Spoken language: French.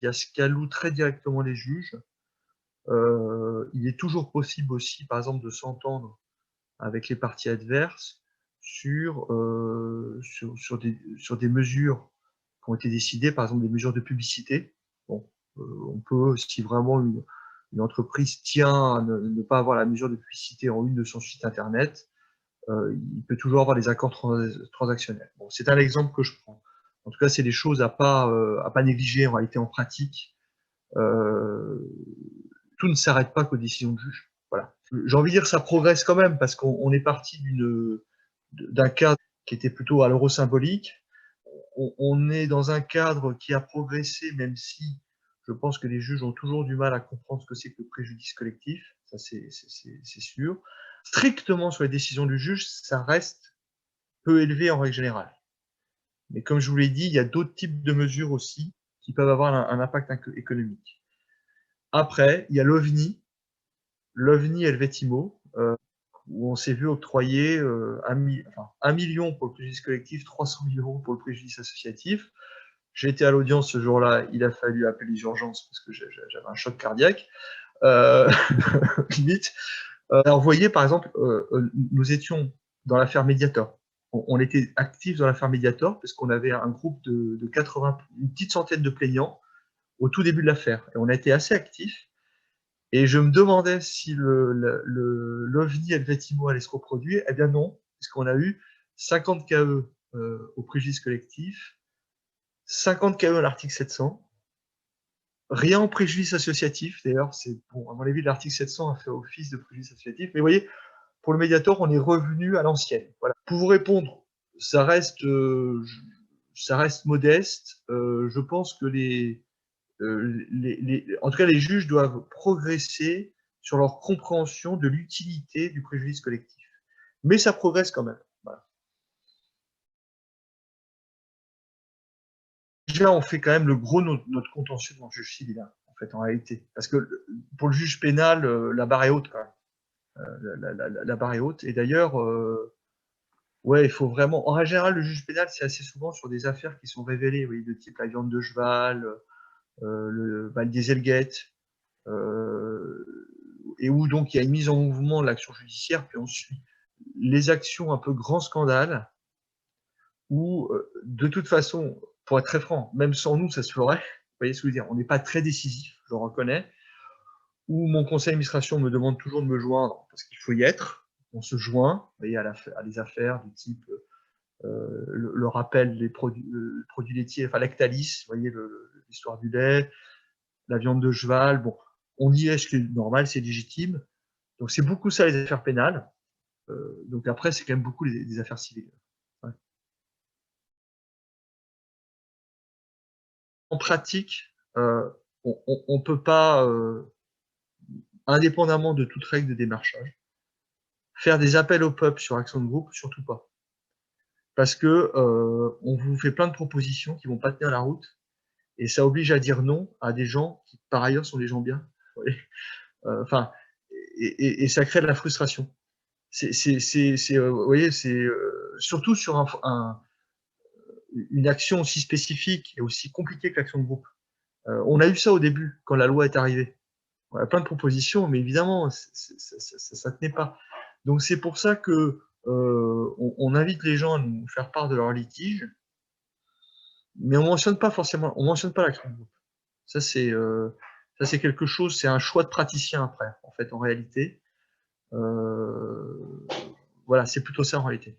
il y a ce qu'allouent très directement les juges. Il est toujours possible aussi, par exemple, de s'entendre avec les parties adverses sur des mesures qui ont été décidées, par exemple des mesures de publicité. Bon, on peut, si vraiment une entreprise tient à ne pas avoir la mesure de publicité en une de son site internet, il peut toujours avoir des accords transactionnels. Bon, c'est un exemple que je prends. En tout cas, c'est des choses à pas négliger en réalité en pratique. Tout ne s'arrête pas qu'aux décisions de juge. Voilà. J'ai envie de dire que ça progresse quand même parce qu'on est parti d'un cadre qui était plutôt à l'euro symbolique. On est dans un cadre qui a progressé, même si je pense que les juges ont toujours du mal à comprendre ce que c'est que le préjudice collectif. Ça, c'est sûr. Strictement sur les décisions du juge, ça reste peu élevé en règle générale. Mais comme je vous l'ai dit, il y a d'autres types de mesures aussi qui peuvent avoir un impact économique. Après, il y a l'OVNI Helvétimo, où on s'est vu octroyer 1 million pour le préjudice collectif, 300 000 euros pour le préjudice associatif. J'ai été à l'audience ce jour-là, il a fallu appeler les urgences parce que j'avais un choc cardiaque. Limite. Alors, vous voyez, par exemple, nous étions dans l'affaire Mediator. On était actifs dans l'affaire Mediator parce qu'on avait un groupe de 80, une petite centaine de plaignants au tout début de l'affaire. Et on a été assez actifs. Et je me demandais si l'OVNI Helvétimo allait se reproduire. Eh bien non, puisqu'on a eu 50 KE au préjudice collectif, 50 KE à l'article 700, rien en préjudice associatif. D'ailleurs, c'est bon, à mon avis, l'article 700 a fait office de préjudice associatif. Mais vous voyez, pour le Mediator, on est revenu à l'ancienne. Voilà. Pour vous répondre, ça reste modeste. Je pense que en tout cas, les juges doivent progresser sur leur compréhension de l'utilité du préjudice collectif. Mais ça progresse quand même. Voilà. Déjà, on fait quand même le gros de notre contentieux devant le juge civil, en fait, en réalité. Parce que pour le juge pénal, la barre est haute, quand même. La barre est haute. Et d'ailleurs, ouais, il faut vraiment. En règle générale, le juge pénal, c'est assez souvent sur des affaires qui sont révélées, oui, de type la viande de cheval, le dieselgate, et où donc il y a une mise en mouvement de l'action judiciaire, puis on suit les actions un peu grand scandale, où de toute façon, pour être très franc, même sans nous, ça se ferait. Vous voyez ce que je veux dire? On n'est pas très décisif, je le reconnais. Où mon conseil d'administration me demande toujours de me joindre parce qu'il faut y être. On se joint, vous voyez, à des affaires du type le rappel des produits laitiers, enfin Lactalis, vous voyez l'histoire du lait, la viande de cheval. Bon, on y est, ce qui est normal, c'est légitime. Donc c'est beaucoup ça les affaires pénales. Donc après, c'est quand même beaucoup des affaires civiles. Ouais. En pratique, on peut pas, indépendamment de toute règle de démarchage, faire des appels au peuple sur action de groupe, surtout pas. Parce que on vous fait plein de propositions qui vont pas tenir la route, et ça oblige à dire non à des gens qui, par ailleurs, sont des gens bien. Vous voyez, enfin, et ça crée de la frustration. Vous voyez, c'est surtout sur une action aussi spécifique et aussi compliquée que l'action de groupe. On a eu ça au début, quand la loi est arrivée. On a plein de propositions, mais évidemment, ça tenait pas. Donc c'est pour ça que on invite les gens à nous faire part de leurs litiges, mais on mentionne pas forcément, on mentionne pas l'action de groupe. Ça c'est quelque chose, c'est un choix de praticien après, en fait, en réalité. Voilà, c'est plutôt ça en réalité.